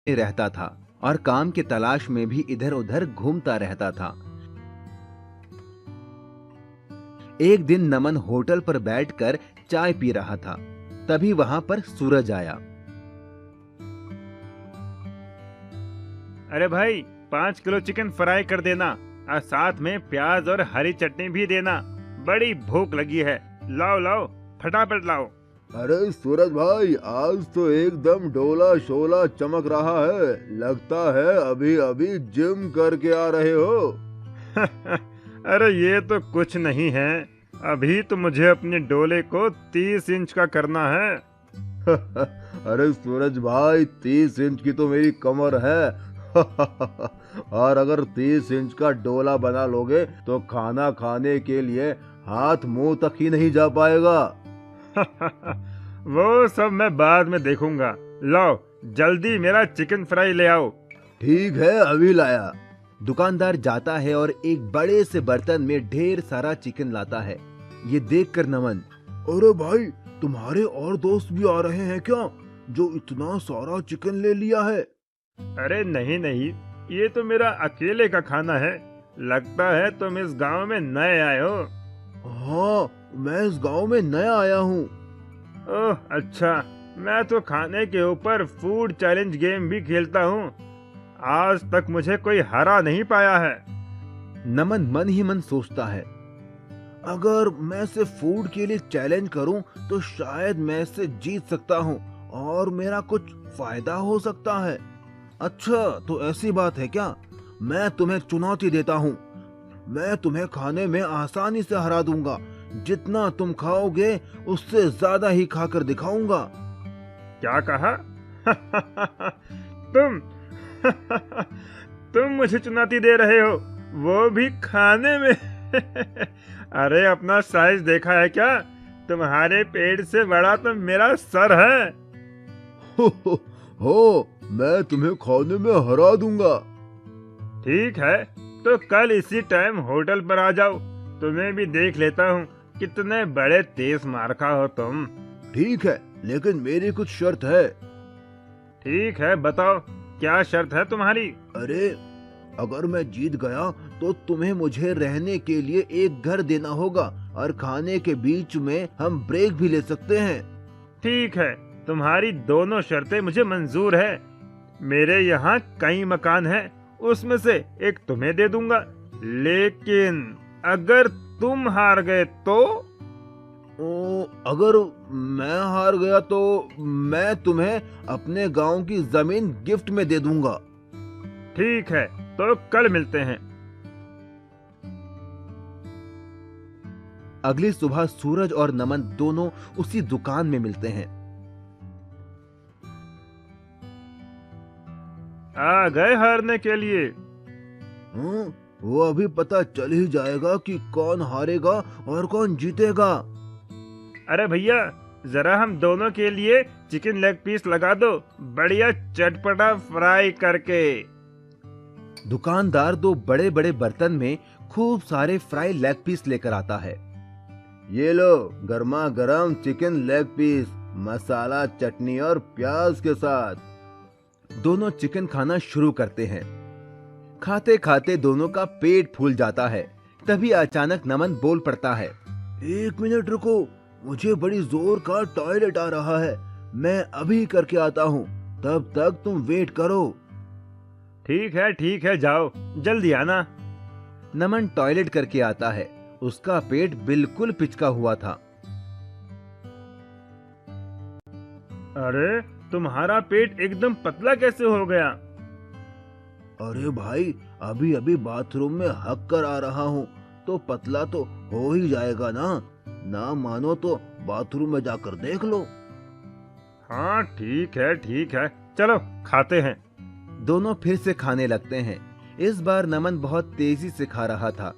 रहता था और काम की तलाश में भी इधर उधर घूमता रहता था। एक दिन नमन होटल पर बैठकर चाय पी रहा था, तभी वहां पर सूरज आया। अरे भाई, 5 किलो चिकन फ्राई कर देना और साथ में प्याज और हरी चटनी भी देना। बड़ी भूख लगी है। लाओ लाओ, फटाफट लाओ। अरे सूरज भाई, आज तो एकदम डोला शोला चमक रहा है। लगता है अभी अभी जिम करके आ रहे हो। अरे ये तो कुछ नहीं है। अभी तो मुझे अपने डोले को 30 इंच का करना है। अरे सूरज भाई, 30 इंच की तो मेरी कमर है। और अगर 30 इंच का डोला बना लोगे तो खाना खाने के लिए हाथ मुंह तक ही नहीं जा पाएगा। वो सब मैं बाद में देखूंगा। लाओ जल्दी मेरा चिकन फ्राई ले आओ। ठीक है, अभी लाया। दुकानदार जाता है और एक बड़े से बर्तन में ढेर सारा चिकन लाता है। ये देखकर नमन, अरे भाई, तुम्हारे और दोस्त भी आ रहे हैं क्या, जो इतना सारा चिकन ले लिया है? अरे नहीं नहीं, ये तो मेरा अकेले का खाना है। लगता है तुम इस गांव में नए आए हो। हाँ, मैं इस गांव में नया आया हूँ। ओह अच्छा, मैं तो खाने के ऊपर फूड चैलेंज गेम भी खेलता हूँ। आज तक मुझे कोई हरा नहीं पाया है। नमन मन ही मन सोचता है, अगर मैं सिर्फ फूड के लिए चैलेंज करूं तो शायद मैं इससे जीत सकता हूं और मेरा कुछ फायदा हो सकता है। अच्छा, तो ऐसी बात है क्या? मैं तुम्हें चुनौती देता हूं। मैं तुम्हें खाने में आसानी से हरा दूंगा। जितना तुम खाओगे उससे ज्यादा ही खाकर दिखाऊंगा। क्या कहा? तुम तुम मुझे चुनौती दे रहे हो, वो भी खाने में? अरे अपना साइज देखा है क्या? तुम्हारे पेट से बड़ा तो मेरा सर है। हो, मैं तुम्हें खाने में हरा दूंगा। ठीक है, तो कल इसी टाइम होटल पर आ जाओ। तुम्हें भी देख लेता हूँ कितने बड़े तेज मारखा हो तुम। ठीक है, लेकिन मेरी कुछ शर्त है। ठीक है, बताओ क्या शर्त है तुम्हारी? अरे, अगर मैं जीत गया तो तुम्हें मुझे रहने के लिए एक घर देना होगा और खाने के बीच में हम ब्रेक भी ले सकते हैं। ठीक है, तुम्हारी दोनों शर्तें मुझे मंजूर है। मेरे यहाँ कई मकान हैं, उसमें से एक तुम्हें दे दूंगा। लेकिन अगर तुम हार गए तो? अगर मैं हार गया तो मैं तुम्हें अपने गांव की जमीन गिफ्ट में दे दूंगा। ठीक है, तो कल मिलते हैं। अगली सुबह सूरज और नमन दोनों उसी दुकान में मिलते हैं। आ गए हारने के लिए? वो अभी पता चल ही जाएगा कि कौन हारेगा और कौन जीतेगा। अरे भैया, जरा हम दोनों के लिए चिकन लेग पीस लगा दो, बढ़िया चटपटा फ्राई करके। दुकानदार दो बड़े बड़े बर्तन में खूब सारे फ्राई लेग पीस लेकर आता है। ये लो, गर्मा गर्म चिकन लेग पीस, मसाला, चटनी और प्याज के साथ। दोनों चिकन खाना शुरू करते हैं। खाते खाते दोनों का पेट फूल जाता है। तभी अचानक नमन बोल पड़ता है, 1 मिनट रुको, मुझे बड़ी जोर का टॉयलेट आ रहा है। मैं अभी करके आता हूँ, तब तक तुम वेट करो। ठीक है, जाओ जल्दी आना। नमन टॉयलेट करके आता है। उसका पेट बिल्कुल पिचका हुआ था। अरे तुम्हारा पेट एकदम पतला कैसे हो गया? अरे भाई, अभी अभी बाथरूम में हक कर आ रहा हूँ, तो पतला तो हो ही जाएगा ना। ना मानो तो बाथरूम में जाकर देख लो। हाँ ठीक है, चलो खाते हैं। दोनों फिर से खाने लगते हैं। इस बार नमन बहुत तेजी से खा रहा था,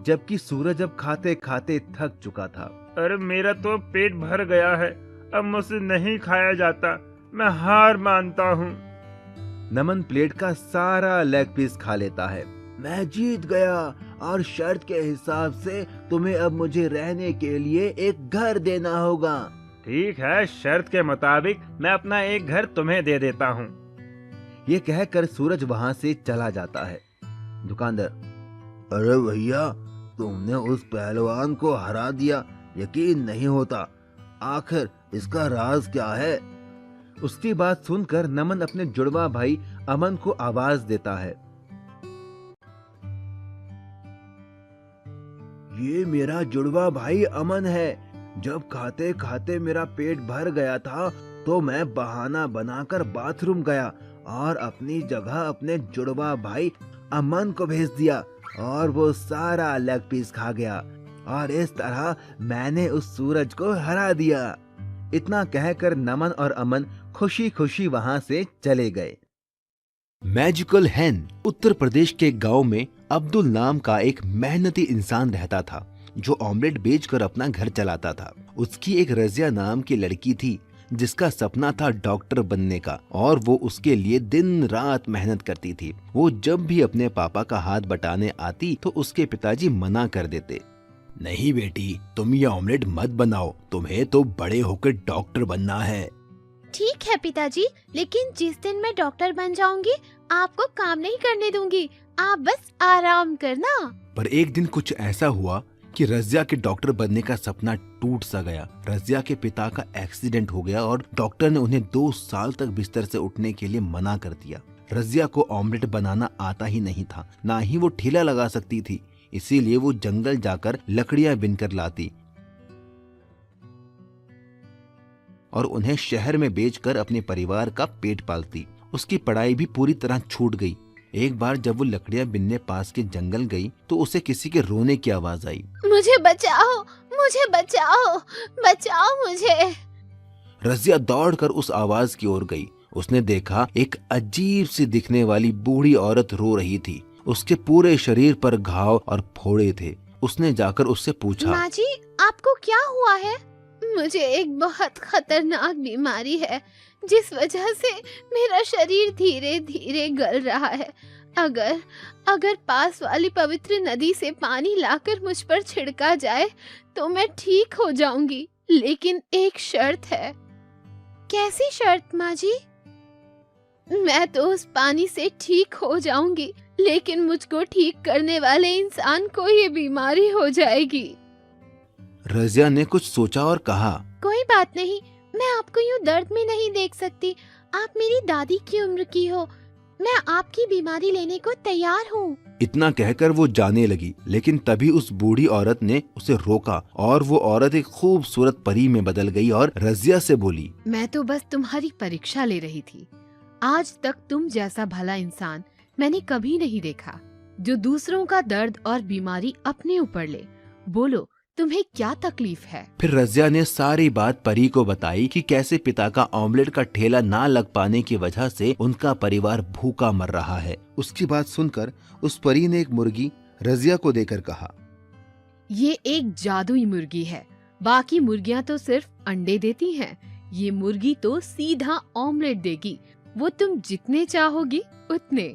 जबकि सूरज अब खाते खाते थक चुका था। अरे मेरा तो पेट भर गया है, अब मुझसे नहीं खाया जाता, मैं हार मानता हूँ। नमन प्लेट का सारा लेग पीस खा लेता है। मैं जीत गया और शर्त के हिसाब से तुम्हें अब मुझे रहने के लिए एक घर देना होगा। ठीक है, शर्त के मुताबिक मैं अपना एक घर तुम्हें दे देता हूँ। ये कहकर सूरज वहां से चला जाता है। दुकानदार, अरे भैया, तुमने उस पहलवान को हरा दिया, यकीन नहीं होता। आखिर इसका राज क्या है? उसकी बात सुनकर नमन अपने जुड़वा भाई अमन को आवाज देता है। ये मेरा जुड़वा भाई अमन है। जब खाते खाते मेरा पेट भर गया था तो मैं बहाना बनाकर बाथरूम गया और अपनी जगह अपने जुड़वा भाई अमन को भेज दिया और वो सारा लेग पीस खा गया और इस तरह मैंने उस सूरज को हरा दिया। इतना कहकर नमन और अमन खुशी खुशी वहां से चले गए। मैजिकल हैन। उत्तर प्रदेश के गांव में अब्दुल नाम का एक मेहनती इंसान रहता था जो ऑमलेट बेचकर अपना घर चलाता था। उसकी एक रजिया नाम की लड़की थी जिसका सपना था डॉक्टर बनने का और वो उसके लिए दिन रात मेहनत करती थी। वो जब भी अपने पापा का हाथ बटाने आती तो उसके पिताजी मना कर देते। नहीं बेटी, तुम ये ऑमलेट मत बनाओ, तुम्हें तो बड़े होकर डॉक्टर बनना है। ठीक है पिताजी, लेकिन जिस दिन मैं डॉक्टर बन जाऊंगी आपको काम नहीं करने दूंगी, आप बस आराम करना। पर एक दिन कुछ ऐसा हुआ कि रजिया के डॉक्टर बनने का सपना टूट सा गया। रजिया के पिता का एक्सीडेंट हो गया और डॉक्टर ने उन्हें 2 साल तक बिस्तर से उठने के लिए मना कर दिया। रजिया को ऑमलेट बनाना आता ही नहीं था, ना ही वो ठेला लगा सकती थी, इसीलिए वो जंगल जाकर लकड़ियां बिनकर लाती और उन्हें शहर में बेचकर अपने परिवार का पेट पालती। उसकी पढ़ाई भी पूरी तरह छूट गई। एक बार जब वो लकड़ियां बिनने पास के जंगल गई तो उसे किसी के रोने की आवाज आई। मुझे बचाओ, मुझे बचाओ, बचाओ मुझे। रजिया दौड़कर उस आवाज की ओर गई। उसने देखा एक अजीब सी दिखने वाली बूढ़ी औरत रो रही थी। उसके पूरे शरीर पर घाव और फोड़े थे। उसने जाकर उससे पूछा, माँ जी, आपको क्या हुआ है? मुझे एक बहुत खतरनाक बीमारी है जिस वजह से मेरा शरीर धीरे धीरे गल रहा है। अगर पास वाली पवित्र नदी से पानी लाकर मुझ पर छिड़का जाए तो मैं ठीक हो जाऊंगी, लेकिन एक शर्त है। कैसी शर्त माँ जी? मैं तो उस पानी से ठीक हो जाऊंगी, लेकिन मुझको ठीक करने वाले इंसान को ये बीमारी हो जाएगी। रजिया ने कुछ सोचा और कहा, कोई बात नहीं, मैं आपको यूँ दर्द में नहीं देख सकती। आप मेरी दादी की उम्र की हो, मैं आपकी बीमारी लेने को तैयार हूँ। इतना कहकर वो जाने लगी, लेकिन तभी उस बूढ़ी औरत ने उसे रोका और वो औरत एक खूबसूरत परी में बदल गई और रजिया से बोली, मैं तो बस तुम्हारी परीक्षा ले रही थी। आज तक तुम जैसा भला इंसान मैंने कभी नहीं देखा जो दूसरों का दर्द और बीमारी अपने ऊपर ले। बोलो, तुम्हें क्या तकलीफ है? फिर रजिया ने सारी बात परी को बताई कि कैसे पिता का ऑमलेट का ठेला ना लग पाने की वजह से उनका परिवार भूखा मर रहा है। उसकी बात सुनकर उस परी ने एक मुर्गी रजिया को देकर कहा, ये एक जादुई मुर्गी है, बाकी मुर्गियाँ तो सिर्फ अंडे देती हैं, ये मुर्गी तो सीधा ऑमलेट देगी, वो तुम जितने चाहोगी उतने।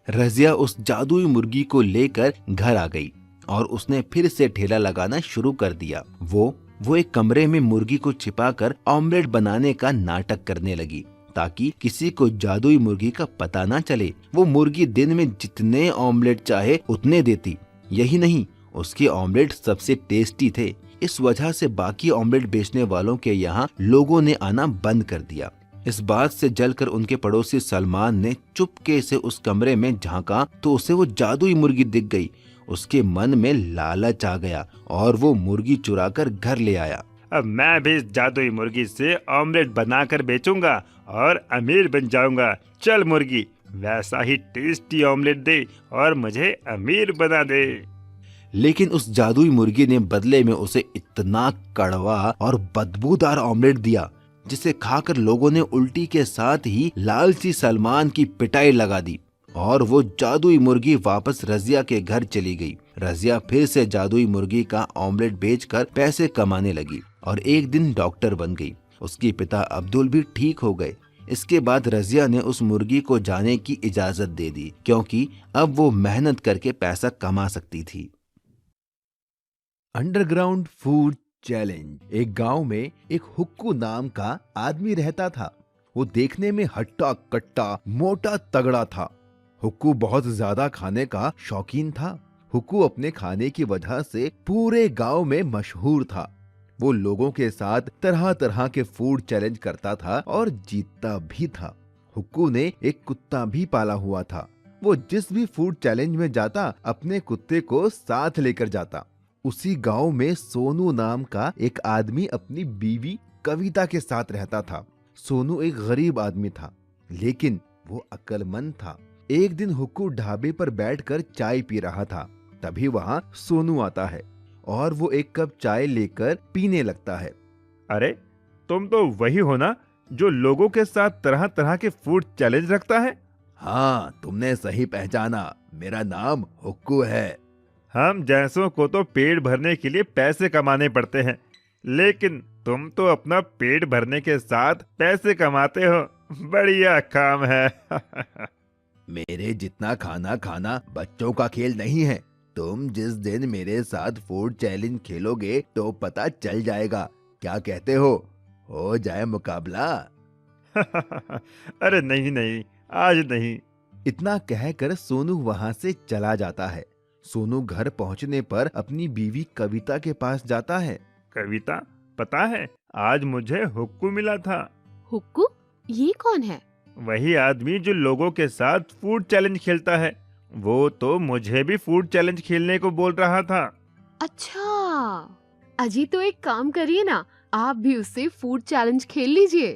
रजिया उस जादुई मुर्गी को लेकर घर आ गई और उसने फिर से ठेला लगाना शुरू कर दिया। वो एक कमरे में मुर्गी को छिपाकर ऑमलेट बनाने का नाटक करने लगी ताकि किसी को जादुई मुर्गी का पता ना चले। वो मुर्गी दिन में जितने ऑमलेट चाहे उतने देती। यही नहीं, उसके ऑमलेट सबसे टेस्टी थे। इस वजह से बाकी ऑमलेट बेचने वालों के यहाँ लोगों ने आना बंद कर दिया। इस बात से जलकर उनके पड़ोसी सलमान ने चुपके से उस कमरे में झांका तो उसे वो जादुई मुर्गी दिख गई। उसके मन में लालच आ गया और वो मुर्गी चुराकर घर ले आया। अब मैं भी इस जादुई मुर्गी से ऑमलेट बनाकर बेचूंगा और अमीर बन जाऊंगा। चल मुर्गी, वैसा ही टेस्टी ऑमलेट दे और मुझे अमीर बना दे। लेकिन उस जादुई मुर्गी ने बदले में उसे इतना कड़वा और बदबूदार ऑमलेट दिया जिसे खाकर लोगों ने उल्टी के साथ ही लालची सलमान की पिटाई लगा दी और वो जादुई मुर्गी वापस रजिया के घर चली गई। रजिया फिर से जादुई मुर्गी का ऑमलेट बेचकर पैसे कमाने लगी और एक दिन डॉक्टर बन गई। उसके पिता अब्दुल भी ठीक हो गए। इसके बाद रजिया ने उस मुर्गी को जाने की इजाजत दे दी क्योंकि अब वो मेहनत करके पैसा कमा सकती थी। Underground food challenge. एक गांव में एक हुक्कू नाम का आदमी रहता था। वो देखने में हट्टा कट्टा मोटा तगड़ा था। हुक्कू बहुत ज्यादा खाने का शौकीन था। हुक्कू अपने खाने की वजह से पूरे गांव में मशहूर था। वो लोगों के साथ तरह तरह के फूड चैलेंज करता था और जीतता भी था। हुक्कू ने एक कुत्ता भी पाला हुआ था। वो जिस भी फूड चैलेंज में जाता अपने कुत्ते को साथ लेकर जाता। उसी गांव में सोनू नाम का एक आदमी अपनी बीवी कविता के साथ रहता था। सोनू एक गरीब आदमी था, लेकिन वो अक्लमंद था। एक दिन हुक्कू ढाबे पर बैठकर चाय पी रहा था। तभी वहाँ सोनू आता है और वो एक कप चाय लेकर पीने लगता है। अरे, तुम तो वही हो ना जो लोगों के साथ तरह तरह के फूड चैलेंज रखता है? हाँ, तुमने सही पहचाना। मेरा नाम हुक्कू है। हम जैसों को तो पेट भरने के लिए पैसे कमाने पड़ते हैं, लेकिन तुम तो अपना पेट भरने के साथ पैसे कमाते हो। बढ़िया काम है। मेरे जितना खाना खाना बच्चों का खेल नहीं है। तुम जिस दिन मेरे साथ फूड चैलेंज खेलोगे तो पता चल जाएगा। क्या कहते हो जाए मुकाबला? अरे नहीं नहीं, आज नहीं। इतना कहकर सोनू वहाँ से चला जाता है। सोनू घर पहुँचने पर अपनी बीवी कविता के पास जाता है। कविता, पता है आज मुझे हुक्कू मिला था। हुक्कू? ये कौन है? वही आदमी जो लोगों के साथ फूड चैलेंज खेलता है। वो तो मुझे भी फूड चैलेंज खेलने को बोल रहा था। अच्छा, अजी तो एक काम करिए ना, आप भी उससे फूड चैलेंज खेल लीजिए।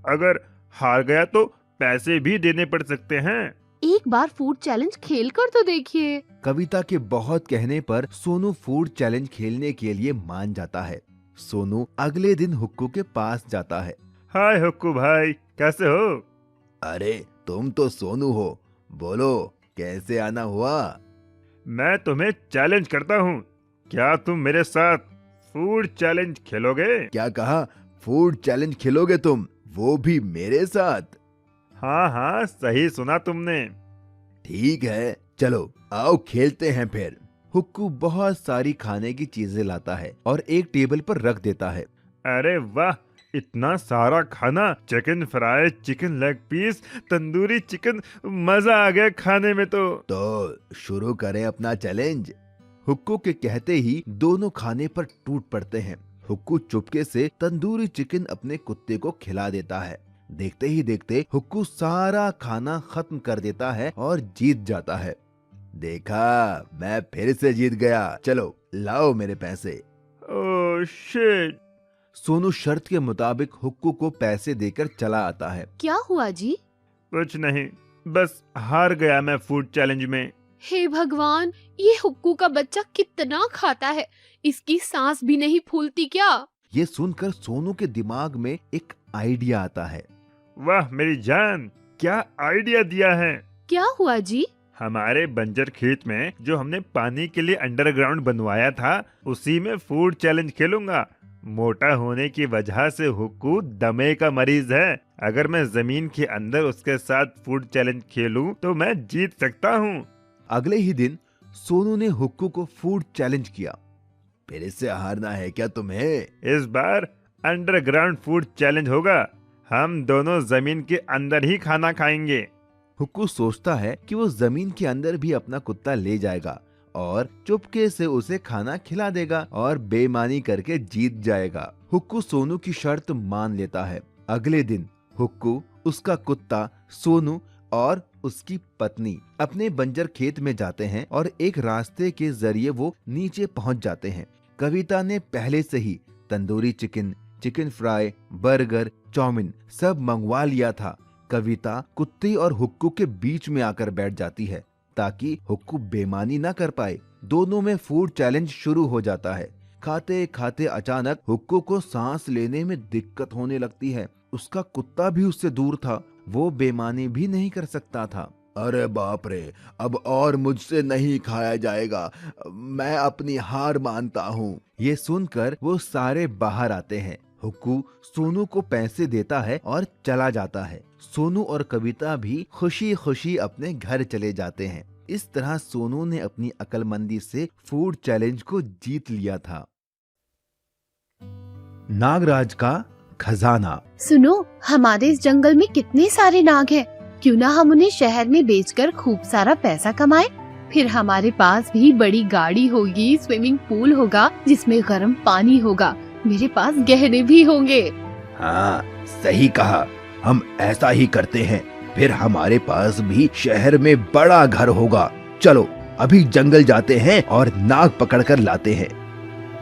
अगर हार गया तो पैसे भी देने पड़ सकते हैं। एक बार फूड चैलेंज खेल कर तो देखिए। कविता के बहुत कहने पर सोनू फूड चैलेंज खेलने के लिए मान जाता है। सोनू अगले दिन हुक्कू के पास जाता है। हाय हुक्कू भाई, कैसे हो? अरे, तुम तो सोनू हो। बोलो, कैसे आना हुआ? मैं तुम्हें चैलेंज करता हूँ। क्या तुम मेरे साथ फूड चैलेंज खेलोगे? क्या कहा? फूड चैलेंज खेलोगे तुम, वो भी मेरे साथ? हाँ हाँ, सही सुना तुमने। ठीक है, चलो आओ खेलते हैं फिर। हुक्कू बहुत सारी खाने की चीजें लाता है और एक टेबल पर रख देता है। अरे वाह, इतना सारा खाना! Chicken fry, chicken leg piece, tandoori chicken, मजा आ गया खाने में तो शुरू करें अपना चैलेंज। हुक्कू के कहते ही दोनों खाने पर टूट पड़ते हैं। हुक्कू चुपके से तंदूरी चिकन अपने कुत्ते को खिला देता है। देखते ही देखते हुक्कू सारा खाना खत्म कर देता है और जीत जाता है। देखा, मैं फिर से जीत गया। चलो लाओ मेरे पैसे। Oh shit! सोनू शर्त के मुताबिक हुक्कू को पैसे देकर चला आता है। क्या हुआ जी? कुछ नहीं, बस हार गया मैं फूड चैलेंज में। हे भगवान, ये हुक्कू का बच्चा कितना खाता है, इसकी सांस भी नहीं फूलती क्या? ये सुनकर सोनू के दिमाग में एक आइडिया आता है। वाह मेरी जान, क्या आइडिया दिया है! क्या हुआ जी? हमारे बंजर खेत में जो हमने पानी के लिए अंडरग्राउंड बनवाया था, उसी में फूड चैलेंज खेलूंगा। मोटा होने की वजह से हुक्कू दमे का मरीज है। अगर मैं जमीन के अंदर उसके साथ फूड चैलेंज खेलूं तो मैं जीत सकता हूं। अगले ही दिन सोनू ने हुक्कू को फूड चैलेंज किया। फिर इससे हारना है क्या तुम्हें? इस बार अंडरग्राउंड फूड चैलेंज होगा। हम दोनों जमीन के अंदर ही खाना खाएंगे। हुक्कू सोचता है कि वो जमीन के अंदर भी अपना कुत्ता ले जाएगा और चुपके से उसे खाना खिला देगा और बेईमानी करके जीत जाएगा। हुक्कू सोनू की शर्त मान लेता है। अगले दिन हुक्कू, उसका कुत्ता, सोनू और उसकी पत्नी अपने बंजर खेत में जाते हैं और एक रास्ते के जरिए वो नीचे पहुंच जाते हैं। कविता ने पहले से ही tandoori chicken, chicken fry, burger, chowmein सब मंगवा लिया था। कविता कुत्ते और हुक्कू के बीच में आकर बैठ जाती है ताकि हुक्कू बेईमानी ना कर पाए। दोनों में फूड चैलेंज शुरू हो जाता है। खाते खाते अचानक हुक्कू को सांस लेने में दिक्कत होने लगती है। उसका कुत्ता भी उससे दूर था, वो बेईमानी भी नहीं कर सकता था। अरे बाप रे, अब और मुझसे नहीं खाया जाएगा, मैं अपनी हार मानता हूँ। ये सुनकर वो सारे बाहर आते हैं। हुक्कू सोनू को पैसे देता है और चला जाता है। सोनू और कविता भी खुशी खुशी अपने घर चले जाते हैं। इस तरह सोनू ने अपनी अक्लमंदी से फूड चैलेंज को जीत लिया था। नागराज का खजाना। सुनो, हमारे इस जंगल में कितने सारे नाग हैं। क्यों ना हम उन्हें शहर में बेचकर खूब सारा पैसा कमाएं। फिर हमारे पास भी बड़ी गाड़ी होगी, स्विमिंग पूल होगा जिसमें गर्म पानी होगा, मेरे पास गहने भी होंगे। हाँ, सही कहा, हम ऐसा ही करते हैं। फिर हमारे पास भी शहर में बड़ा घर होगा। चलो अभी जंगल जाते हैं और नाग पकड़ कर लाते हैं।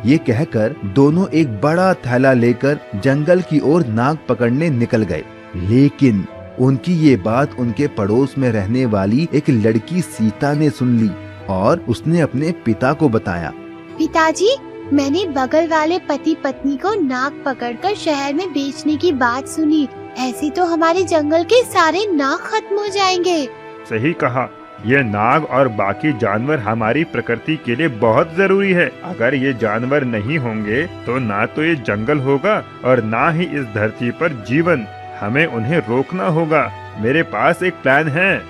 ये कहकर दोनों एक बड़ा थैला लेकर जंगल की ओर नाग पकड़ने निकल गए। लेकिन उनकी ये बात उनके पड़ोस में रहने वाली एक लड़की सीता ने सुन ली और उसने अपने पिता को बताया। पिताजी, मैंने बगल वाले पति पत्नी को नाग पकड़कर शहर में बेचने की बात सुनी। ऐसे तो हमारे जंगल के सारे नाग खत्म हो जाएंगे। सही कहा, ये नाग और बाकी जानवर हमारी प्रकृति के लिए बहुत जरूरी है। अगर ये जानवर नहीं होंगे तो ना तो ये जंगल होगा और ना ही इस धरती पर जीवन। हमें उन्हें रोकना होगा। मेरे पास एक प्लान है।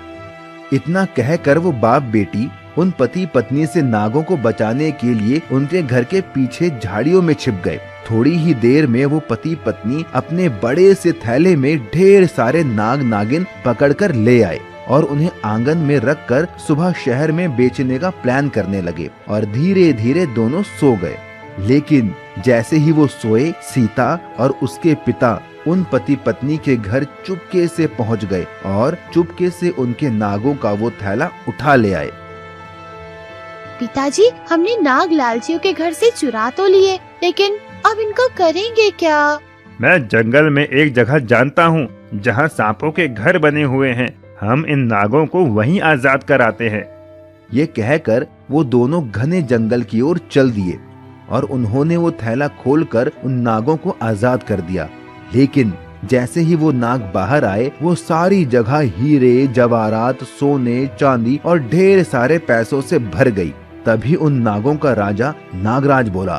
इतना कहकर वो बाप बेटी उन पति पत्नी से नागों को बचाने के लिए उनके घर के पीछे झाड़ियों में छिप गए। थोड़ी ही देर में वो पति पत्नी अपने बड़े से थैले में ढेर सारे नाग नागिन पकड़कर ले आए और उन्हें आंगन में रखकर सुबह शहर में बेचने का प्लान करने लगे। और धीरे धीरे दोनों सो गए। लेकिन जैसे ही वो सोए, सीता और उसके पिता उन पति पत्नी के घर चुपके से पहुंच गए और चुपके से उनके नागों का वो थैला उठा ले आए। पिताजी, हमने नाग लालचियों के घर से चुरा तो लिए, लेकिन अब इनको करेंगे क्या? मैं जंगल में एक जगह जानता हूँ जहाँ सांपों के घर बने हुए हैं। हम इन नागों को वहीं आजाद कराते हैं। ये कहकर वो दोनों घने जंगल की ओर चल दिए और उन्होंने वो थैला खोलकर उन नागों को आजाद कर दिया। लेकिन जैसे ही वो नाग बाहर आए, वो सारी जगह हीरे जवाहरात, सोने, चांदी और ढेर सारे पैसों से भर गई। तभी उन नागों का राजा नागराज बोला,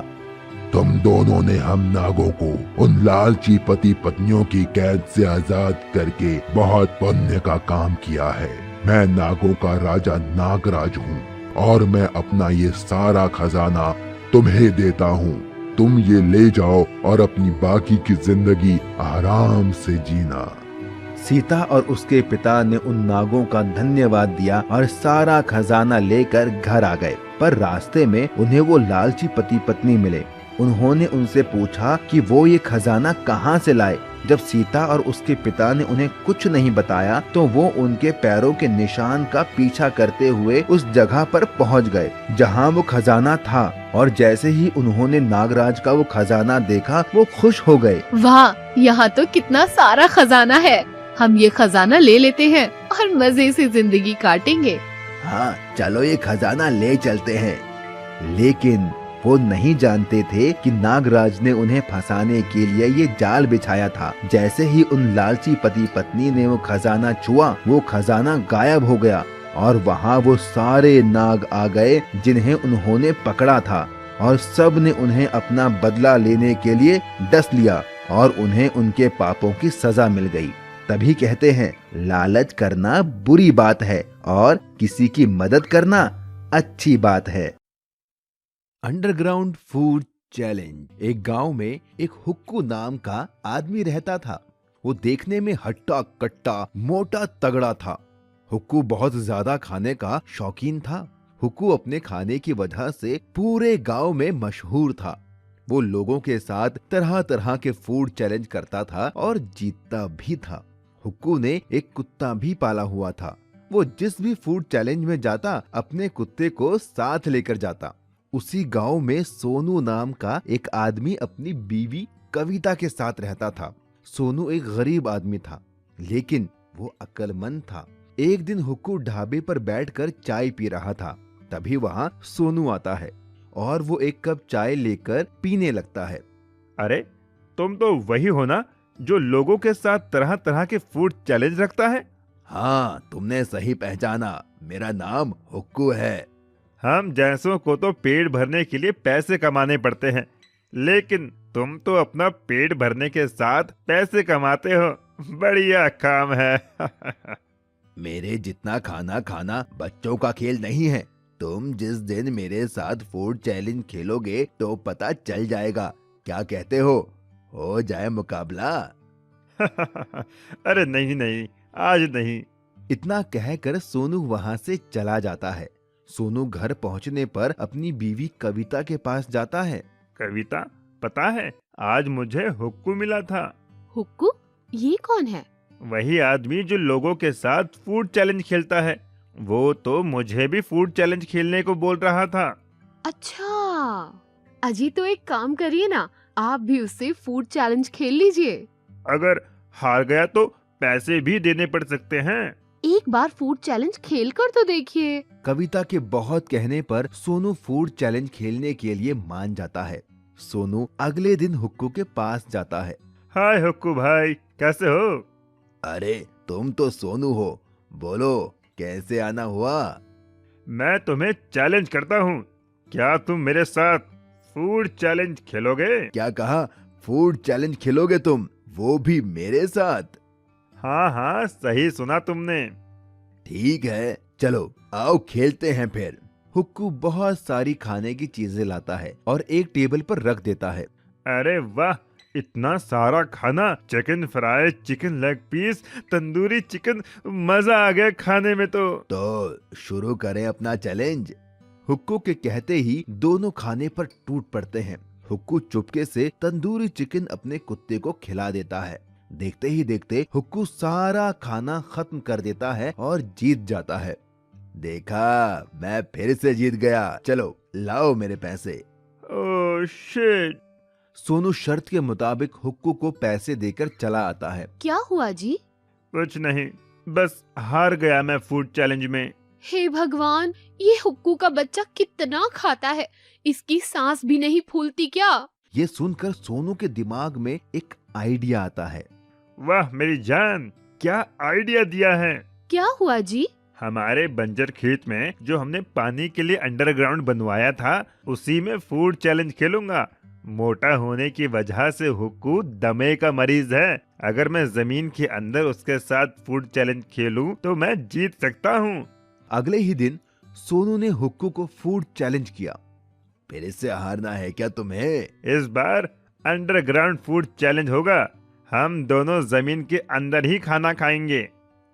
तुम दोनों ने हम नागों को उन लालची पति पत्नियों की कैद से आजाद करके बहुत पुण्य का काम किया है। मैं नागों का राजा नागराज हूँ और मैं अपना ये सारा खजाना तुम्हें देता हूँ। तुम ये ले जाओ और अपनी बाकी की जिंदगी आराम से जीना। सीता और उसके पिता ने उन नागों का धन्यवाद दिया और सारा खजाना लेकर घर आ गए। पर रास्ते में उन्हें वो लालची पति पत्नी मिले। उन्होंने उनसे पूछा कि वो ये खजाना कहाँ से लाए। जब सीता और उसके पिता ने उन्हें कुछ नहीं बताया तो वो उनके पैरों के निशान का पीछा करते हुए उस जगह पर पहुँच गए जहाँ वो खजाना था। और जैसे ही उन्होंने नागराज का वो खजाना देखा, वो खुश हो गए। वाह, यहाँ तो कितना सारा खजाना है। हम ये खजाना ले लेते हैं और मजे से जिंदगी काटेंगे। हाँ, चलो ये खजाना ले चलते हैं। लेकिन वो नहीं जानते थे कि नागराज ने उन्हें फंसाने के लिए ये जाल बिछाया था। जैसे ही उन लालची पति पत्नी ने वो खजाना छुआ, वो खजाना गायब हो गया और वहाँ वो सारे नाग आ गए जिन्हें उन्होंने पकड़ा था। और सब ने उन्हें अपना बदला लेने के लिए डस लिया और उन्हें उनके पापों की सजा मिल गई। तभी कहते हैं, लालच करना बुरी बात है और किसी की मदद करना अच्छी बात है। Underground food challenge. एक गांव में एक हुक्कू नाम का आदमी रहता था। वो देखने में हट्टा कट्टा मोटा तगड़ा था। हुक्कू बहुत ज्यादा खाने का शौकीन था। हुक्कू अपने खाने की वजह से पूरे गांव में मशहूर था। वो लोगों के साथ तरह तरह के फूड चैलेंज करता था और जीतता भी था। हुक्कू ने एक कुत्ता भी पाला हुआ था। वो जिस भी फूड चैलेंज में जाता, अपने कुत्ते को साथ लेकर जाता। उसी गांव में सोनू नाम का एक आदमी अपनी बीवी कविता के साथ रहता था। सोनू एक गरीब आदमी था, लेकिन वो अक्लमंद था। एक दिन हुक्कू ढाबे पर बैठकर चाय पी रहा था। तभी वहां सोनू आता है और वो एक कप चाय लेकर पीने लगता है। अरे, तुम तो वही हो ना जो लोगों के साथ तरह तरह के फूड चैलेंज रखता है? हाँ, तुमने सही पहचाना। मेरा नाम हुक्कू है। हम जैसों को तो पेट भरने के लिए पैसे कमाने पड़ते हैं, लेकिन तुम तो अपना पेट भरने के साथ पैसे कमाते हो। बढ़िया काम है। मेरे जितना खाना खाना बच्चों का खेल नहीं है। तुम जिस दिन मेरे साथ फूड चैलेंज खेलोगे तो पता चल जाएगा। क्या कहते हो? हो जाए मुकाबला। अरे नहीं नहीं, आज नहीं। इतना कहकर सोनू वहाँ से चला जाता है। सोनू घर पहुँचने पर अपनी बीवी कविता के पास जाता है। कविता, पता है आज मुझे हुक्कू मिला था। हुक्कू? ये कौन है? वही आदमी जो लोगों के साथ फूड चैलेंज खेलता है। वो तो मुझे भी फूड चैलेंज खेलने को बोल रहा था। अच्छा, अजी तो एक काम करिए ना, आप भी उससे फूड चैलेंज खेल लीजिए। अगर हार गया तो पैसे भी देने पड़ सकते हैं। एक बार फूड चैलेंज खेल कर तो देखिए। कविता के बहुत कहने पर सोनू फूड चैलेंज खेलने के लिए मान जाता है। सोनू अगले दिन हुक्कू के पास जाता है। हाय हुक्कू भाई, कैसे हो? अरे तुम तो सोनू हो, बोलो कैसे आना हुआ? मैं तुम्हें चैलेंज करता हूँ, क्या तुम मेरे साथ फूड चैलेंज खेलोगे? क्या कहा? फूड चैलेंज खेलोगे तुम, वो भी मेरे साथ? हाँ हाँ, सही सुना तुमने। ठीक है, चलो आओ खेलते हैं फिर। हुक्कू बहुत सारी खाने की चीजें लाता है और एक टेबल पर रख देता है। अरे वाह, इतना सारा खाना! Chicken fry, chicken leg piece, tandoori chicken, मजा आ गया खाने में तो शुरू करें अपना चैलेंज। हुक्कू के कहते ही दोनों खाने पर टूट पड़ते हैं। हुक्कू चुपके से तंदूरी चिकन अपने कुत्ते को खिला देता है। देखते ही देखते हुक्कू सारा खाना खत्म कर देता है और जीत जाता है। देखा, मैं फिर से जीत गया। चलो लाओ मेरे पैसे। Oh shit! सोनू शर्त के मुताबिक हुक्कू को पैसे देकर चला आता है। क्या हुआ जी? कुछ नहीं, बस हार गया मैं फूड चैलेंज में। हे भगवान, ये हुक्कू का बच्चा कितना खाता है, इसकी सांस भी नहीं फूलती क्या? ये सुनकर सोनू के दिमाग में एक आइडिया आता है। वाह मेरी जान, क्या आइडिया दिया है! क्या हुआ जी? हमारे बंजर खेत में जो हमने पानी के लिए अंडरग्राउंड बनवाया था, उसी में फूड चैलेंज खेलूंगा। मोटा होने की वजह से हुक्कू दमे का मरीज है। अगर मैं जमीन के अंदर उसके साथ फूड चैलेंज खेलूं तो मैं जीत सकता हूं। अगले ही दिन सोनू ने हुक्कू को फूड चैलेंज किया। फिर से हारना है क्या तुम्हें? इस बार अंडरग्राउंड फूड चैलेंज होगा। हम दोनों जमीन के अंदर ही खाना खाएंगे।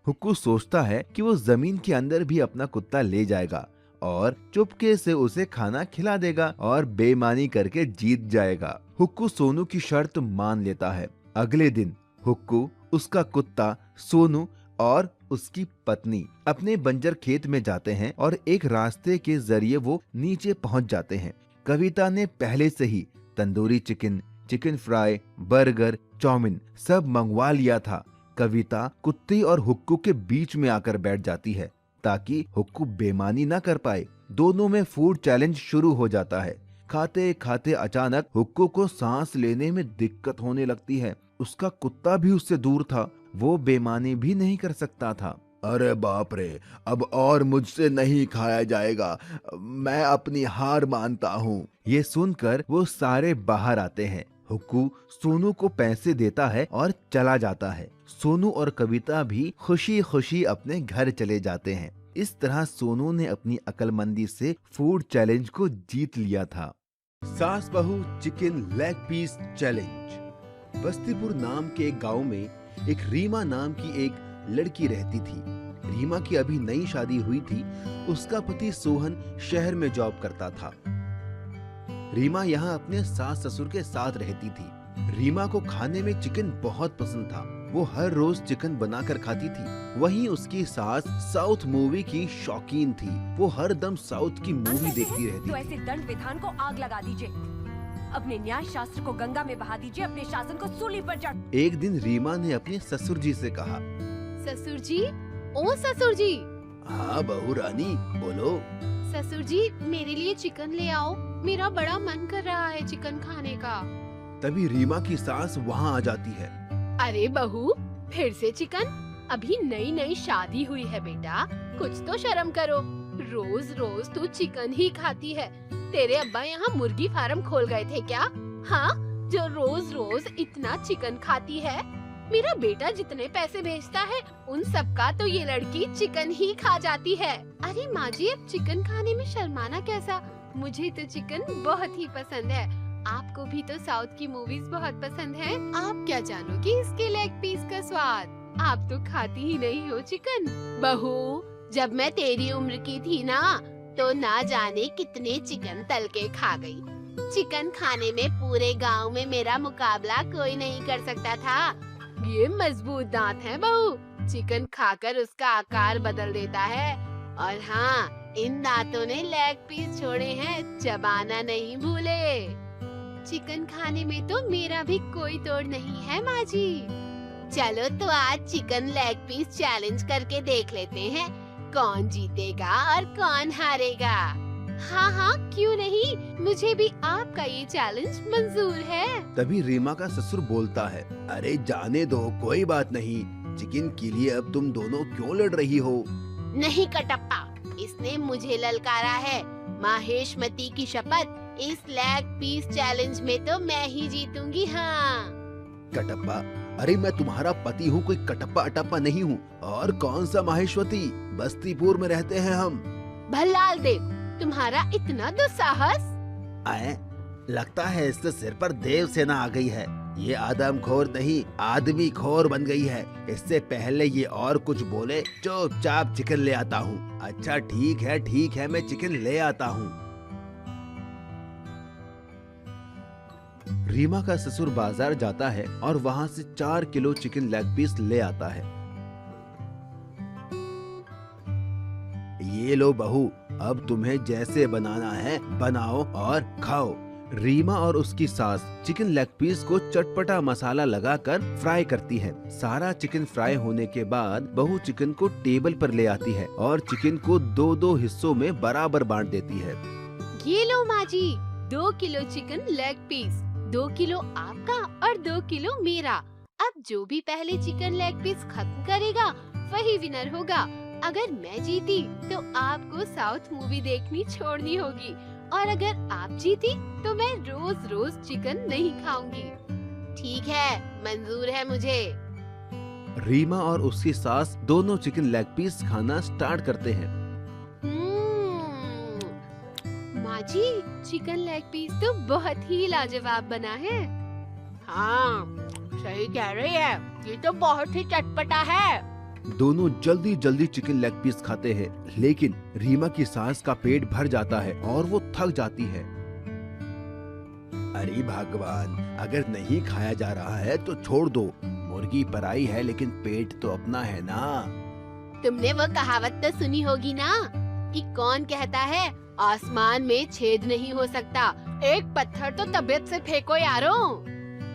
हुक्कू सोचता है कि वो जमीन के अंदर भी अपना कुत्ता ले जाएगा और चुपके से उसे खाना खिला देगा और बेईमानी करके जीत जाएगा। हुक्कू सोनू की शर्त मान लेता है। अगले दिन हुक्कू, उसका कुत्ता, सोनू और उसकी पत्नी अपने बंजर खेत में जाते हैं और एक रास्ते के जरिए वो नीचे पहुंच जाते हैं। कविता ने पहले से ही tandoori chicken, chicken fry, burger, chowmein सब मंगवा लिया था। कविता कुत्ते और हुक्कू के बीच में आकर बैठ जाती है ताकि हुक्कू बेईमानी ना कर पाए। दोनों में फूड चैलेंज शुरू हो जाता है। खाते खाते अचानक हुक्कू को सांस लेने में दिक्कत होने लगती है। उसका कुत्ता भी उससे दूर था, वो बेईमानी भी नहीं कर सकता था। अरे बाप रे, अब और मुझसे नहीं खाया जाएगा, मैं अपनी हार मानता हूँ। ये सुनकर वो सारे बाहर आते हैं। हुक्कू सोनू को पैसे देता है और चला जाता है। सोनू और कविता भी खुशी खुशी अपने घर चले जाते हैं। इस तरह सोनू ने अपनी अक्लमंदी से फूड चैलेंज को जीत लिया था। सास बहू chicken leg piece challenge. Bastipur नाम के एक गांव में एक रीमा नाम की एक लड़की रहती थी। रीमा की अभी नई शादी हुई थी। उसका पति सोहन शहर में जॉब करता था। रीमा यहाँ अपने सास ससुर के साथ रहती थी। रीमा को खाने में चिकन बहुत पसंद था। वो हर रोज चिकन बनाकर खाती थी। वहीं उसकी सास साउथ मूवी की शौकीन थी। वो हर दम साउथ की मूवी देखती रहती तो थी। ऐसे दंड विधान को आग लगा दीजिए, अपने न्याय शास्त्र को गंगा में बहा दीजिए, अपने शासन को सूली पर चढ़। एक दिन रीमा ने अपने ससुर जी से कहा, ससुर जी, ओ ससुर जी, हाँ बहू रानी बोलो। ससुर जी मेरे लिए चिकन ले आओ, मेरा बड़ा मन कर रहा है चिकन खाने का। तभी रीमा की सास वहाँ आ जाती है। अरे बहू, फिर से चिकन? अभी नई नई शादी हुई है बेटा, कुछ तो शर्म करो। रोज रोज तू चिकन ही खाती है। तेरे अब्बा यहाँ मुर्गी फार्म खोल गए थे क्या? हाँ, जो रोज रोज इतना चिकन खाती है। मेरा बेटा जितने पैसे भेजता है उन सब का तो ये लड़की चिकन ही खा जाती है। अरे माँ जी, अब चिकन खाने में शर्माना कैसा? मुझे तो चिकन बहुत ही पसंद है। आपको भी तो साउथ की मूवीज बहुत पसंद है। आप क्या जानोगी इसके लेग पीस का स्वाद। आप तो खाती ही नहीं हो चिकन। बहू, जब मैं तेरी उम्र की थी ना, तो ना जाने कितने चिकन तल के खा गई। चिकन खाने में पूरे गांव में मेरा मुकाबला कोई नहीं कर सकता था। ये मजबूत दांत हैं बहू, चिकन खाकर उसका आकार बदल देता है। और हाँ, इन दांतों ने लेग पीस छोड़े हैं, चबाना नहीं भूले। चिकन खाने में तो मेरा भी कोई तोड़ नहीं है माँ जी। चलो तो आज चिकन लेग पीस चैलेंज करके देख लेते हैं, कौन जीतेगा और कौन हारेगा। हाँ हाँ, क्यों नहीं, मुझे भी आपका ये चैलेंज मंजूर है। तभी रीमा का ससुर बोलता है, अरे जाने दो, कोई बात नहीं। चिकन के लिए अब तुम दोनों क्यों लड़ रही हो? नहीं कटप्पा, इसने मुझे ललकारा है। माहेशमती की शपथ, इस लेग पीस चैलेंज में तो मैं ही जीतूंगी। हाँ कटप्पा, अरे मैं तुम्हारा पति हूँ, कोई कटप्पा अटप्पा नहीं हूँ। और कौन सा माहेश्वती, बस्तीपुर में रहते हैं हम। भल्लाल देव, तुम्हारा इतना दुस्साहस। आए, लगता है इसके सिर पर देव सेना आ गई है। ये आदमखोर नहीं, आदमी खोर बन गई है। इससे पहले ये और कुछ बोले, चुपचाप चिकन ले आता हूँ। अच्छा ठीक है, मैं चिकन ले आता हूँ। रीमा का ससुर बाजार जाता है और वहाँ से 4 किलो चिकन लेग पीस ले आता है। ये लो बहू, अब तुम्हें जैसे बनाना है बनाओ और खाओ। रीमा और उसकी सास चिकन लेग पीस को चटपटा मसाला लगाकर फ्राई करती है। सारा चिकन फ्राई होने के बाद बहू चिकन को टेबल पर ले आती है और चिकन को 2-2 हिस्सों में बराबर बांट देती है। ये लो माँ जी, 2 kilo chicken leg piece, 2 kilo आपका और 2 किलो मेरा। अब जो भी पहले चिकन लेग पीस खत्म करेगा वही विनर होगा। अगर मैं जीती तो आपको साउथ मूवी देखनी छोड़नी होगी, और अगर आप जीती तो मैं रोज रोज चिकन नहीं खाऊंगी। ठीक है, मंजूर है मुझे। रीमा और उसकी सास दोनों चिकन लेग पीस खाना स्टार्ट करते हैं। माँ जी, चिकन लेग पीस तो बहुत ही लाजवाब बना है। हाँ, सही कह रही है, ये तो बहुत ही चटपटा है। दोनों जल्दी जल्दी चिकन लेग पीस खाते हैं, लेकिन रीमा की सास का पेट भर जाता है और वो थक जाती है। अरे भगवान, अगर नहीं खाया जा रहा है तो छोड़ दो। मुर्गी पराई है लेकिन पेट तो अपना है ना। तुमने वो कहावत तो सुनी होगी ना, कि कौन कहता है आसमान में छेद नहीं हो सकता। एक पत्थर तो तबीयत से फेंको यारो।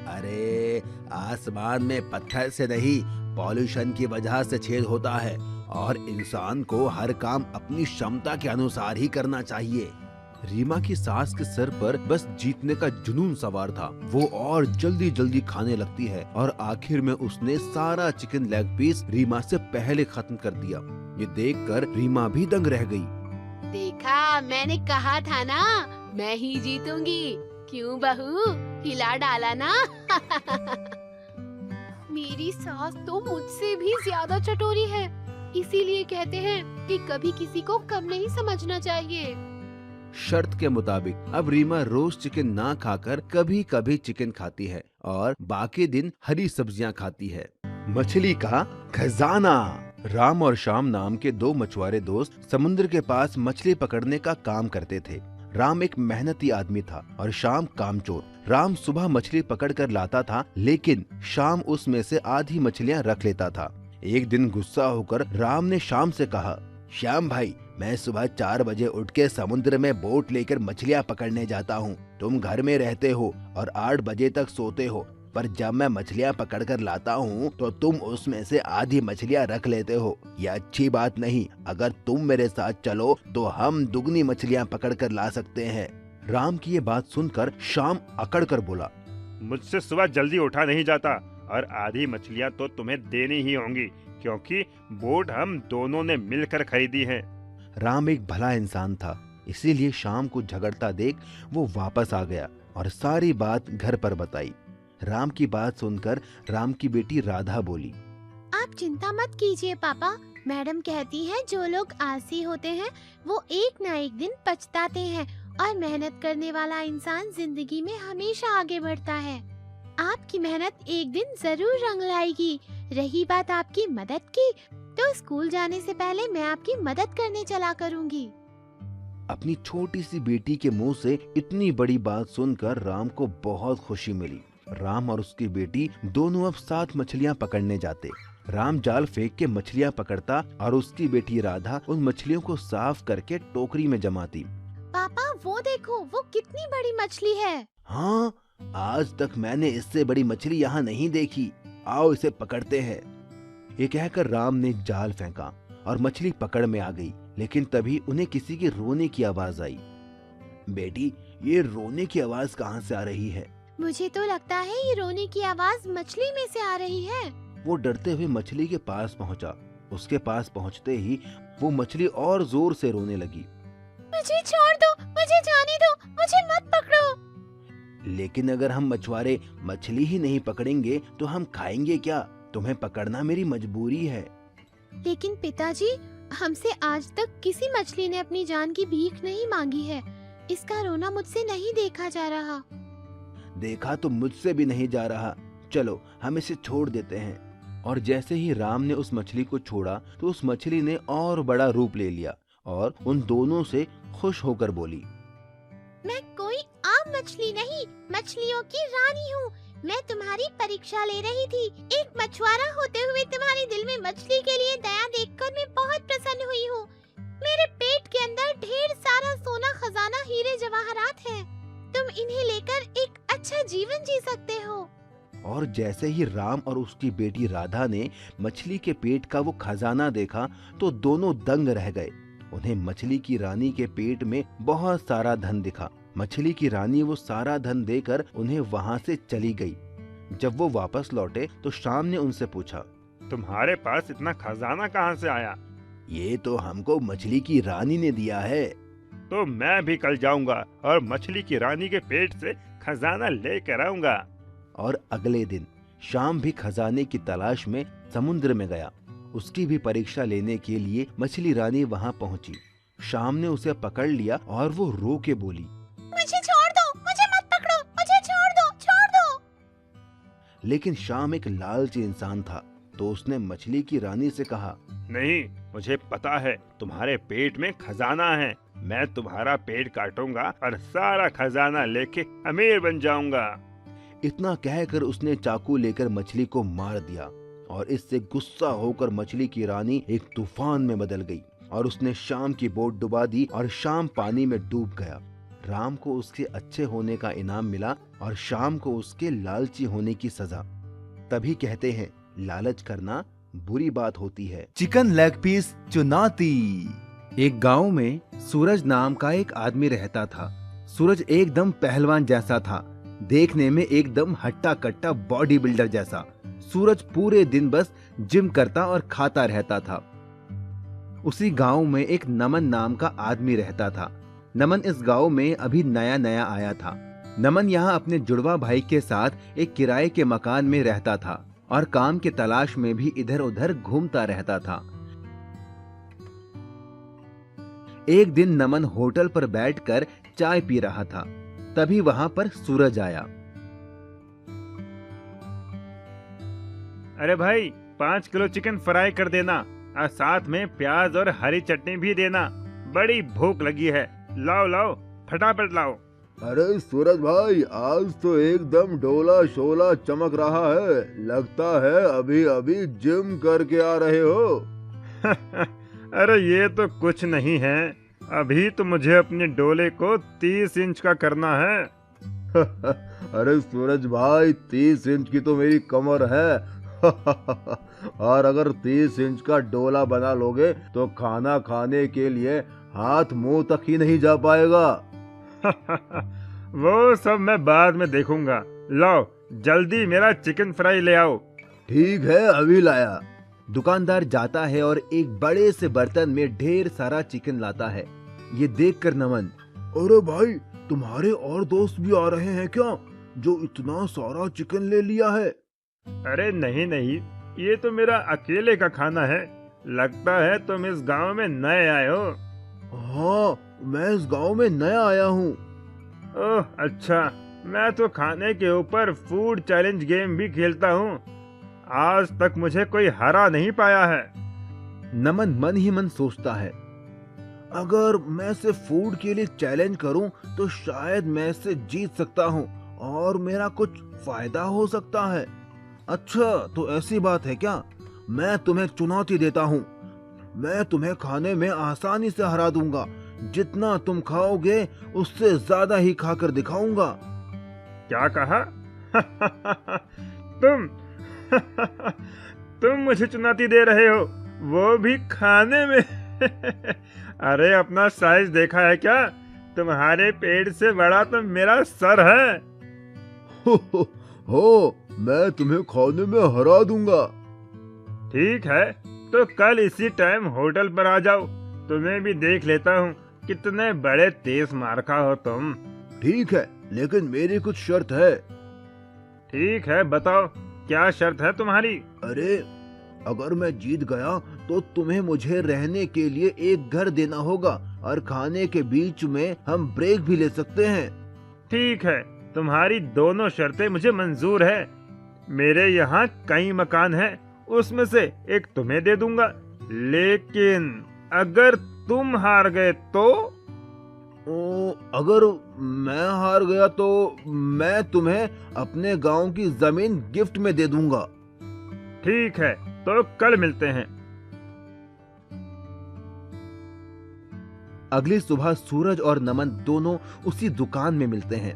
अरे आसमान में पत्थर से नहीं, पॉल्यूशन की वजह से छेद होता है, और इंसान को हर काम अपनी क्षमता के अनुसार ही करना चाहिए। रीमा की सास के सर पर बस जीतने का जुनून सवार था। वो और जल्दी जल्दी खाने लगती है और आखिर में उसने सारा चिकन लेग पीस रीमा से पहले खत्म कर दिया। ये देखकर रीमा भी दंग रह गई। देखा, मैंने कहा था ना, मैं ही जीतूंगी। क्यों बहू, हिला डाला ना। मेरी सास तो मुझसे भी ज्यादा चटोरी है, इसीलिए कहते हैं कि कभी किसी को कम नहीं समझना चाहिए। शर्त के मुताबिक अब रीमा रोज चिकन ना खाकर कभी कभी चिकन खाती है और बाकी दिन हरी सब्जियां खाती है। मछली का खजाना। राम और श्याम नाम के 2 मछुआरे दोस्त समुद्र के पास मछली पकड़ने का काम करते थे। राम एक मेहनती आदमी था और श्याम कामचोर। राम सुबह मछली पकड़ कर लाता था, लेकिन श्याम उसमें से आधी मछलियां रख लेता था। एक दिन गुस्सा होकर राम ने श्याम से कहा, श्याम भाई, मैं सुबह 4 बजे उठ के समुद्र में बोट लेकर मछलियां पकड़ने जाता हूँ। तुम घर में रहते हो और 8 बजे तक सोते हो, पर जब मैं मछलियां पकड़ कर लाता हूँ तो तुम उसमें से आधी मछलियां रख लेते हो। यह अच्छी बात नहीं। अगर तुम मेरे साथ चलो तो हम दुगनी मछलियां पकड़ कर ला सकते हैं। राम की ये बात सुनकर श्याम अकड़ कर बोला, मुझसे सुबह जल्दी उठा नहीं जाता, और आधी मछलियाँ तो तुम्हें देनी ही होंगी, क्योंकि बोट हम दोनों ने मिलकर खरीदी है। राम एक भला इंसान था, इसीलिए श्याम को झगड़ता देख वो वापस आ गया और सारी बात घर पर बताई। राम की बात सुनकर राम की बेटी राधा बोली, आप चिंता मत कीजिए पापा, मैडम कहती है जो लोग आलसी होते हैं वो एक ना एक दिन पछताते हैं, और मेहनत करने वाला इंसान जिंदगी में हमेशा आगे बढ़ता है। आपकी मेहनत एक दिन जरूर रंग लाएगी। रही बात आपकी मदद की, तो स्कूल जाने से पहले मैं आपकी मदद करने चला करूंगी। अपनी छोटी सी बेटी के मुंह से इतनी बड़ी बात सुनकर राम को बहुत खुशी मिली। राम और उसकी बेटी दोनों अब 7 मछलियां पकड़ने जाते। राम जाल फेंक के मछलियां पकड़ता और उसकी बेटी राधा उन मछलियों को साफ करके टोकरी में जमाती। पापा वो देखो, वो कितनी बड़ी मछली है। हाँ, आज तक मैंने इससे बड़ी मछली यहाँ नहीं देखी। आओ इसे पकड़ते हैं। ये कहकर राम ने जाल फेंका और मछली पकड़ में आ गई। लेकिन तभी उन्हें किसी के रोने की आवाज आई। बेटी, ये रोने की आवाज कहाँ से आ रही है? मुझे तो लगता है ये रोने की आवाज मछली में से आ रही है। वो डरते हुए मछली के पास पहुंचा। उसके पास पहुंचते ही वो मछली और जोर से रोने लगी। मुझे छोड़ दो, मुझे जाने दो, मुझे मत पकड़ो। लेकिन अगर हम मछुआरे मछली ही नहीं पकड़ेंगे तो हम खाएंगे क्या? तुम्हें पकड़ना मेरी मजबूरी है। लेकिन पिताजी, हमसे आज तक किसी मछली ने अपनी जान की भीख नहीं मांगी है। इसका रोना मुझसे नहीं देखा जा रहा। देखा तो मुझसे भी नहीं जा रहा। चलो हम इसे छोड़ देते हैं। और जैसे ही राम ने उस मछली को छोड़ा तो उस मछली ने और बड़ा रूप ले लिया और उन दोनों से खुश होकर बोली, मैं कोई आम मछली नहीं, मछलियों की रानी हूँ। मैं तुम्हारी परीक्षा ले रही थी। एक मछुआरा होते हुए तुम्हारे दिल में मछली के लिए दया देखकर मैं बहुत प्रसन्न हुई हूँ। मेरे पेट के अंदर ढेर सारा सोना, खजाना, हीरे जवाहरात है। तुम इन्हें लेकर एक अच्छा जीवन जी सकते हो। और जैसे ही राम और उसकी बेटी राधा ने मछली के पेट का वो खजाना देखा तो दोनों दंग रह गए। उन्हें मछली की रानी के पेट में बहुत सारा धन दिखा। मछली की रानी वो सारा धन देकर उन्हें वहाँ से चली गई। जब वो वापस लौटे तो शाम ने उनसे पूछा, तुम्हारे पास इतना खजाना कहाँ से आया? ये तो हमको मछली की रानी ने दिया है। तो मैं भी कल जाऊंगा और मछली की रानी के पेट से खजाना लेकर आऊंगा। और अगले दिन शाम भी खजाने की तलाश में समुद्र में गया। उसकी भी परीक्षा लेने के लिए मछली रानी वहाँ पहुँची। शाम ने उसे पकड़ लिया और वो रो के बोली, मुझे छोड़ दो, मुझे मत पकड़ो, मुझे छोड़ दो, छोड़ दो। लेकिन शाम एक लालची इंसान था तो उसने मछली की रानी से कहा, नहीं, मुझे पता है तुम्हारे पेट में खजाना है। मैं तुम्हारा पेट काटूंगा और सारा खजाना लेके अमीर बन जाऊंगा। इतना कहकर उसने चाकू लेकर मछली को मार दिया और इससे गुस्सा होकर मछली की रानी एक तूफान में बदल गई और उसने शाम की बोट डुबा दी और शाम पानी में डूब गया। राम को उसके अच्छे होने का इनाम मिला और शाम को उसके लालची होने की सजा। तभी कहते हैं, लालच करना बुरी बात होती है। चिकन लेग पीस चुनौती। एक गांव में सूरज नाम का एक आदमी रहता था। सूरज एकदम पहलवान जैसा था, देखने में एकदम हट्टा कट्टा बॉडी बिल्डर जैसा। सूरज पूरे दिन बस जिम करता और खाता रहता था। उसी गांव में एक नमन नाम का आदमी रहता था। नमन इस गांव में अभी नया नया आया था। नमन यहाँ अपने जुड़वा भाई के साथ एक किराए के मकान में रहता था और काम की तलाश में भी इधर उधर घूमता रहता था। एक दिन नमन होटल पर बैठकर चाय पी रहा था। तभी वहां पर सूरज आया। अरे भाई, 5 किलो चिकन फ्राई कर देना और साथ में प्याज और हरी चटनी भी देना। बड़ी भूख लगी है। लाओ लाओ, फटाफट लाओ। अरे सूरज भाई, आज तो एकदम डोला शोला चमक रहा है। लगता है अभी अभी जिम करके आ रहे हो। अरे ये तो कुछ नहीं है। अभी तो मुझे अपने डोले को 30 इंच का करना है। अरे सूरज भाई, 30 इंच की तो मेरी कमर है। और अगर 30 इंच का डोला बना लोगे तो खाना खाने के लिए हाथ मुंह तक ही नहीं जा पाएगा। वो सब मैं बाद में देखूंगा। लाओ जल्दी मेरा चिकन फ्राई ले आओ। ठीक है, अभी लाया। दुकानदार जाता है और एक बड़े से बर्तन में ढेर सारा चिकन लाता है। ये देखकर नमन, अरे भाई, तुम्हारे और दोस्त भी आ रहे हैं क्या, जो इतना सारा चिकन ले लिया है? अरे नहीं नहीं, ये तो मेरा अकेले का खाना है। लगता है तुम इस गांव में नए आए हो। हाँ, मैं इस गांव में नया आया हूँ। ओह अच्छा, मैं तो खाने के ऊपर फूड चैलेंज गेम भी खेलता हूँ। आज तक मुझे कोई हरा नहीं पाया है। नमन मन ही मन सोचता है, अगर मैं सिर्फ फूड के लिए चैलेंज करूं तो शायद मैं इससे जीत सकता हूं और मेरा कुछ फायदा हो सकता है। अच्छा, तो ऐसी बात है क्या? मैं तुम्हें चुनौती देता हूं। मैं तुम्हें खाने में आसानी से हरा दूंगा। जितना तुम खाओगे उससे ज्यादा ही खाकर दिखाऊंगा। क्या कहा? तुम तुम मुझे चुनौती दे रहे हो, वो भी खाने में? अरे अपना साइज देखा है क्या? तुम्हारे पेट से बड़ा तो मेरा सर है। हो, मैं तुम्हें खाने में हरा दूंगा। ठीक है, तो कल इसी टाइम होटल पर आ जाओ। तुम्हें भी देख लेता हूँ कितने बड़े तेज मारखा हो तुम। ठीक है, लेकिन मेरी कुछ शर्त है। ठीक है, बताओ क्या शर्त है तुम्हारी? अरे, अगर मैं जीत गया तो तुम्हें मुझे रहने के लिए एक घर देना होगा और खाने के बीच में हम ब्रेक भी ले सकते हैं। ठीक है, तुम्हारी दोनों शर्तें मुझे मंजूर है। मेरे यहाँ कई मकान हैं, उसमें से एक तुम्हें दे दूंगा, लेकिन अगर तुम हार गए तो? अगर मैं हार गया तो मैं तुम्हें अपने गांव की जमीन गिफ्ट में दे दूंगा। ठीक है, तो कल मिलते हैं। अगली सुबह सूरज और नमन दोनों उसी दुकान में मिलते हैं।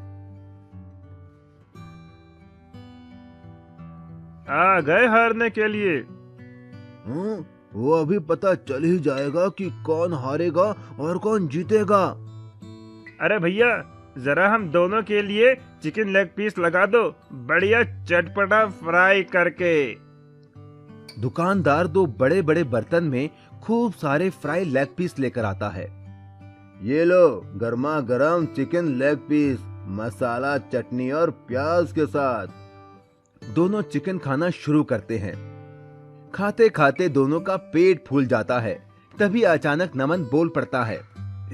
आ गए हारने के लिए? वो अभी पता चल ही जाएगा कि कौन हारेगा और कौन जीतेगा। अरे भैया, जरा हम दोनों के लिए चिकन लेग पीस लगा दो, बढ़िया चटपटा फ्राई करके। दुकानदार दो बड़े बड़े बर्तन में खूब सारे फ्राई लेग पीस लेकर आता है। ये लो, गर्मा गर्म चिकन लेग पीस, मसाला, चटनी और प्याज के साथ। दोनों चिकन खाना शुरू करते हैं। खाते खाते दोनों का पेट फूल जाता है। तभी अचानक नमन बोल पड़ता है,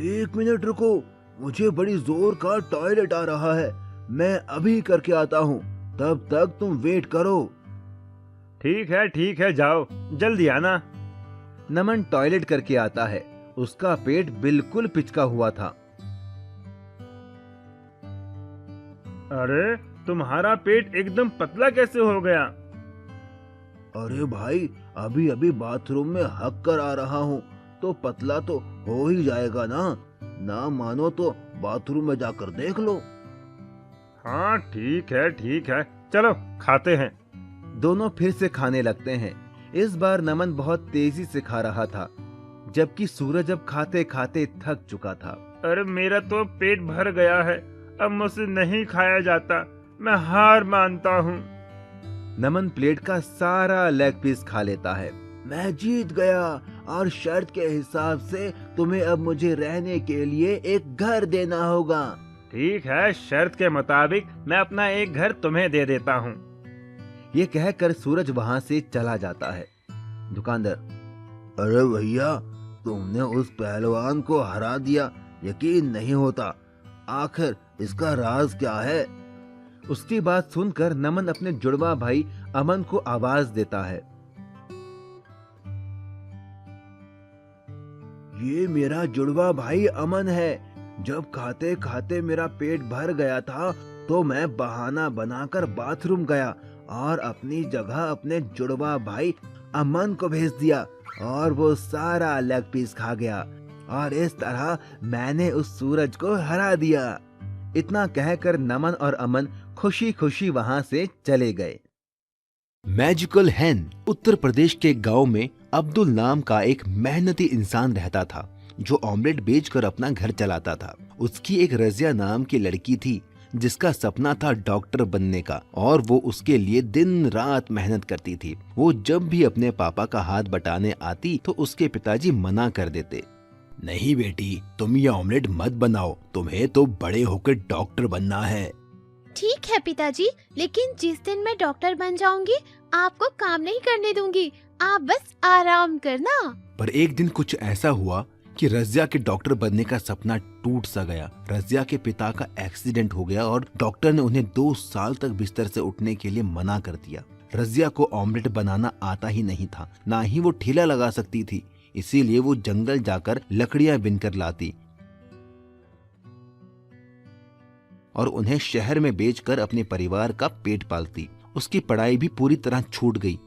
1 मिनट रुको, मुझे बड़ी जोर का टॉयलेट आ रहा है, मैं अभी करके आता हूँ, तब तक तुम वेट करो। ठीक है, जाओ, जल्दी आना। नमन टॉयलेट करके आता है। उसका पेट बिल्कुल पिचका हुआ था। अरे तुम्हारा पेट एकदम पतला कैसे हो गया? अरे भाई, अभी अभी बाथरूम में हक कर आ रहा हूँ, तो पतला तो हो ही जाएगा ना मानो तो बाथरूम में जाकर देख लो। हाँ ठीक है, चलो खाते हैं। दोनों फिर से खाने लगते हैं। इस बार नमन बहुत तेजी से खा रहा था, जबकि सूरज अब खाते खाते थक चुका था। अरे मेरा तो पेट भर गया है, अब मुझसे नहीं खाया जाता, मैं हार मानता हूँ। नमन प्लेट का सारा लेग पीस खा लेता है। मैं जीत गया और शर्त के हिसाब से तुम्हें अब मुझे रहने के लिए एक घर देना होगा। ठीक है, शर्त के मुताबिक मैं अपना एक घर तुम्हें दे देता हूँ। ये कहकर सूरज वहाँ से चला जाता है। दुकानदार, अरे भैया, तुमने उस पहलवान को हरा दिया, यकीन नहीं होता, आखिर इसका राज क्या है? उसकी बात सुनकर नमन अपने जुड़वा भाई अमन को आवाज देता है। ये मेरा जुड़वा भाई अमन है। जब खाते खाते मेरा पेट भर गया था तो मैं बहाना बनाकर बाथरूम गया और अपनी जगह अपने जुड़वा भाई अमन को भेज दिया और वो सारा लेग पीस खा गया और इस तरह मैंने उस सूरज को हरा दिया। इतना कहकर नमन और अमन खुशी खुशी वहां से चले गए। मैजिकल हैन। उत्तर प्रदेश के गांव में अब्दुल नाम का एक मेहनती इंसान रहता था जो ऑमलेट बेचकर अपना घर चलाता था। उसकी एक रजिया नाम की लड़की थी जिसका सपना था डॉक्टर बनने का और वो उसके लिए दिन रात मेहनत करती थी। वो जब भी अपने पापा का हाथ बटाने आती तो उसके पिताजी मना कर देते। नहीं बेटी, तुम ये ऑमलेट मत बनाओ, तुम्हें तो बड़े होकर डॉक्टर बनना है। ठीक है पिताजी, लेकिन जिस दिन मैं डॉक्टर बन जाऊंगी आपको काम नहीं करने दूंगी, आप बस आराम करना। पर एक दिन कुछ ऐसा हुआ कि रजिया के डॉक्टर बनने का सपना टूट सा गया। रजिया के पिता का एक्सीडेंट हो गया और डॉक्टर ने उन्हें 2 साल तक बिस्तर से उठने के लिए मना कर दिया। रजिया को ऑमलेट बनाना आता ही नहीं था, ना ही वो ठेला लगा सकती थी। इसीलिए वो जंगल जाकर लकड़ियां बिनकर लाती और उन्हें शहर में बेचकर अपने परिवार का पेट पालती। उसकी पढ़ाई भी पूरी तरह छूट गई।